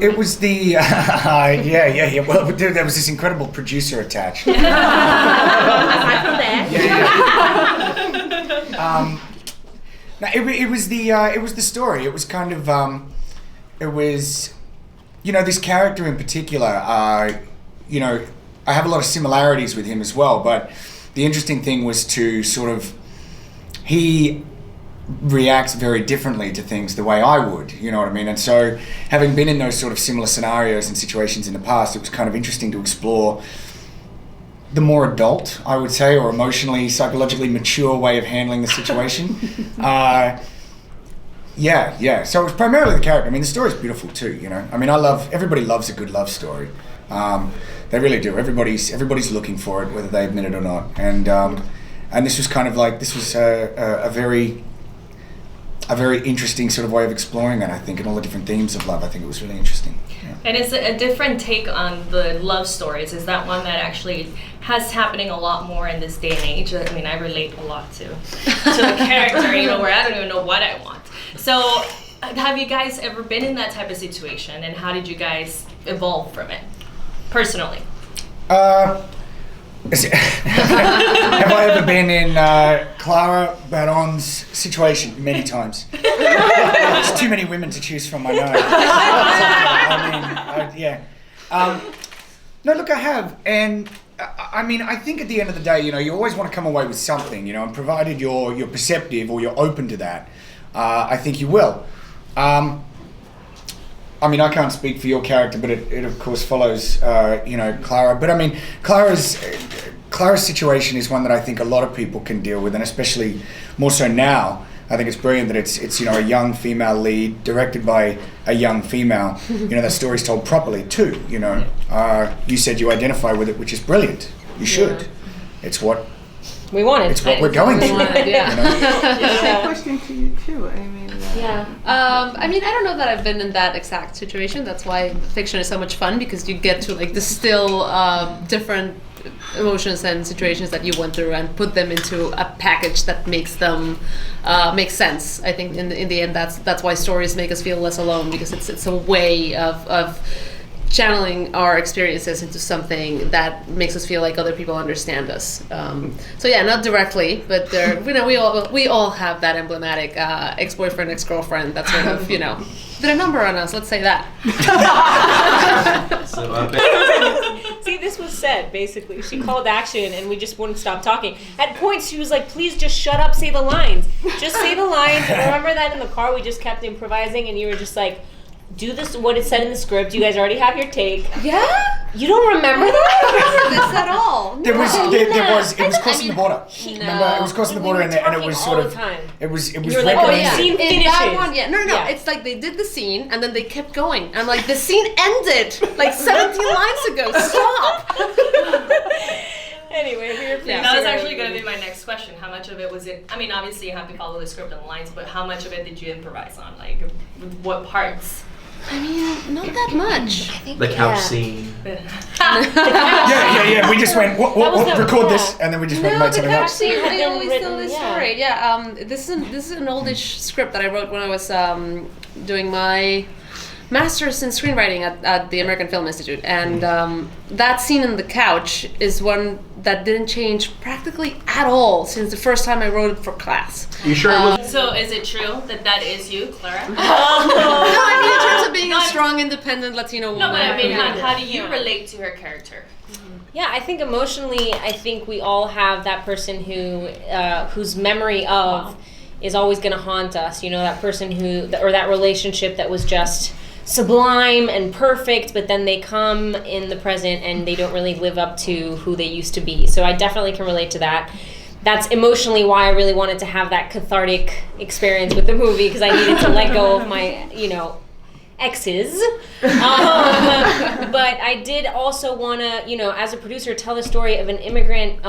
It was the yeah. Well, there was this incredible producer attached. Aside from that, No, it was the story. It was kind of it was, this character in particular. I have a lot of similarities with him as well. But the interesting thing was to sort of he reacts very differently to things the way I would, you know what I mean? And so having been in those sort of similar scenarios and situations in the past, it was kind of interesting to explore the more adult, I would say, or emotionally, psychologically mature way of handling the situation. So it was primarily the character. I mean, the story's beautiful too, I mean, everybody loves a good love story. They really do. Everybody's looking for it, whether they admit it or not. And this was kind of like, this was a very interesting sort of way of exploring that, I think, and all the different themes of love. I think it was really interesting. Yeah. And it's a different take on the love stories. Is that one that actually has happening a lot more in this day and age? I mean, I relate a lot to the character, where I don't even know what I want. So have you guys ever been in that type of situation, and how did you guys evolve from it, personally? Have I ever been in Clara Baron's situation? Many times. There's too many women to choose from, I know. No, look, I have. And I mean, I think at the end of the day, you always want to come away with something, and provided you're perceptive or you're open to that, I think you will. I mean, I can't speak for your character, but it of course follows, Clara. But I mean, Clara's situation is one that I think a lot of people can deal with, and especially more so now. I think it's brilliant that it's a young female lead, directed by a young female. That story's told properly too. You said you identify with it, which is brilliant. You should. Yeah. It's what we wanted. It's what we're going through. Same question to you too. I mean. I mean, I don't know that I've been in that exact situation. That's why fiction is so much fun, because you get to distill different emotions and situations that you went through and put them into a package that makes them make sense. I think in the end, that's why stories make us feel less alone, because it's a way of channeling our experiences into something that makes us feel like other people understand us. Not directly, but there, we all have that emblematic ex-boyfriend, ex-girlfriend that sort of, did a number on us. Let's say that. See, this was said, basically. She called action and we just wouldn't stop talking. At points, she was like, please just shut up, say the lines. Just say the lines. And remember that in the car, we just kept improvising and you were just like, do this, what it said in the script. You guys already have your take. Yeah? You don't remember that? I don't remember this at all. It was crossing the border. Remember, it was crossing the border, and it was sort of, it was You're like, oh, yeah. Scene finishes. In that one, yeah. No. It's like they did the scene, and then they kept going. I'm like, the scene ended like 17 lines ago. Stop. Anyway, that was actually going to be my next question. How much of it was it? I mean, obviously you have to follow the script and the lines, but how much of it did you improvise on? Like, what parts? I mean, not that much. The couch scene. Yeah. We just went, record this, and then we just went and made something else. The couch scene, I always tell this story. Yeah, this is an oldish script that I wrote when I was doing my master's in screenwriting at the American Film Institute, and that scene in the couch is one that didn't change practically at all since the first time I wrote it for class. You sure it was? So is it true that is you, Clara? No, I mean in terms of being a strong, independent Latino woman. No, but I mean, how do you relate to her character? Yeah, I think emotionally, we all have that person whose memory of is always going to haunt us. That person or that relationship that was just sublime and perfect, but then they come in the present and they don't really live up to who they used to be. So I definitely can relate to that. That's emotionally why I really wanted to have that cathartic experience with the movie, because I needed to let go of my, exes. But I did also want to, as a producer, tell the story of an immigrant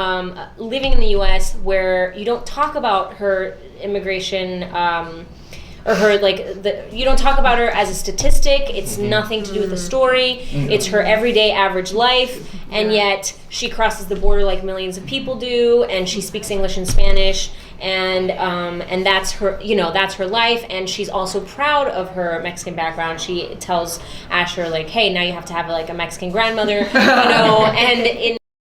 living in the U.S. where you don't talk about her immigration or her you don't talk about her as a statistic. It's nothing to do with the story. It's her everyday average life, and yet she crosses the border like millions of people do, and she speaks English and Spanish, and that's her, that's her life. And she's also proud of her Mexican background. She tells Asher like, hey, now you have to have like a Mexican grandmother,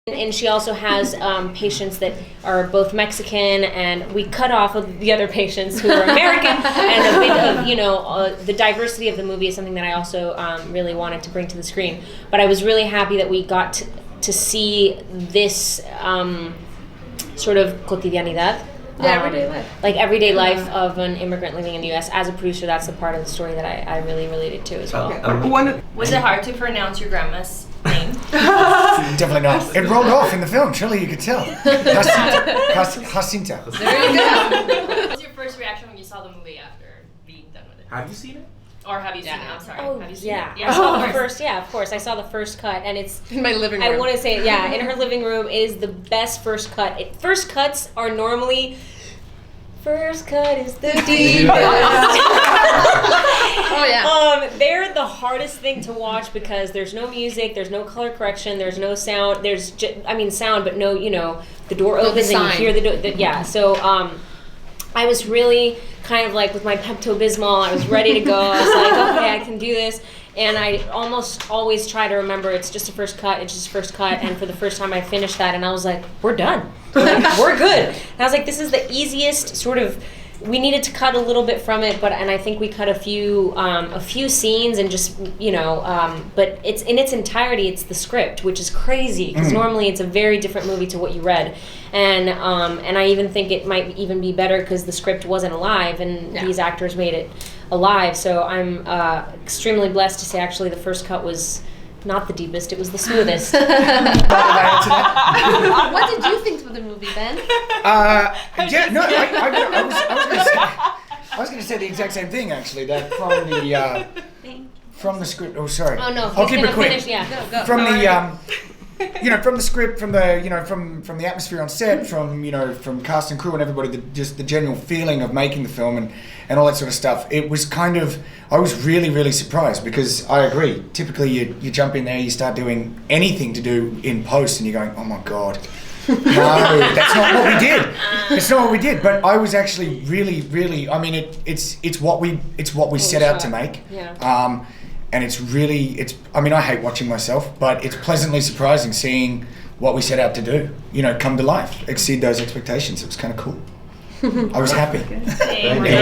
and she also has patients that are both Mexican, and we cut off of the other patients who are American. And a bit of, the diversity of the movie is something that I also really wanted to bring to the screen. But I was really happy that we got to see this sort of cotidianidad. Everyday life. Like everyday life of an immigrant living in the U.S. As a producer, that's the part of the story that I really related to as well. Was it hard to pronounce your grandma's name? Definitely not. It rolled off in the film. Surely you could tell. Jacinta. There you go. What was your first reaction when you saw the movie after being done with it? Have you seen it? Or have you seen it? I'm sorry. Oh, Have you seen yeah. it? I saw the first. Yeah, of course. I saw the first cut, and it's In my living room. I want to say, in her living room is the best first cut. First cuts are normally. First cut is the deepest. Oh yeah. They're the hardest thing to watch because there's no music, there's no color correction, there's no sound. There's sound, but no, the door opens and you hear the door. So I was really kind of like with my Pepto-Bismol, I was ready to go. I was like, okay, I can do this. And I almost always try to remember it's just a first cut, it's just a first cut. And for the first time I finished that and I was like, we're done. We're good. And I was like, this is the easiest sort of, we needed to cut a little bit from it, and I think we cut a few scenes and just, but it's in its entirety, it's the script, which is crazy because normally it's a very different movie to what you read. And I even think it might even be better because the script wasn't alive and these actors made it alive. So I'm extremely blessed to say actually the first cut was not the deepest, it was the smoothest. What did you think of the movie, Ben? I was going to say the exact same thing actually. That from the script. Oh, sorry. Oh no, I'll keep it quick. finish, yeah. Go. From the from the script, from the from the atmosphere on set, from cast and crew and everybody, just the general feeling of making the film and all that sort of stuff. It was I was really, really surprised because I agree. Typically, you jump in there, you start doing anything to do in post, and you're going, oh my god, no, that's not what we did. It's not what we did. But I was actually really, really. I mean, it's what we set out to make. Yeah. And I mean, I hate watching myself, but it's pleasantly surprising seeing what we set out to do, come to life, exceed those expectations. It was kind of cool. I was happy. Thank you.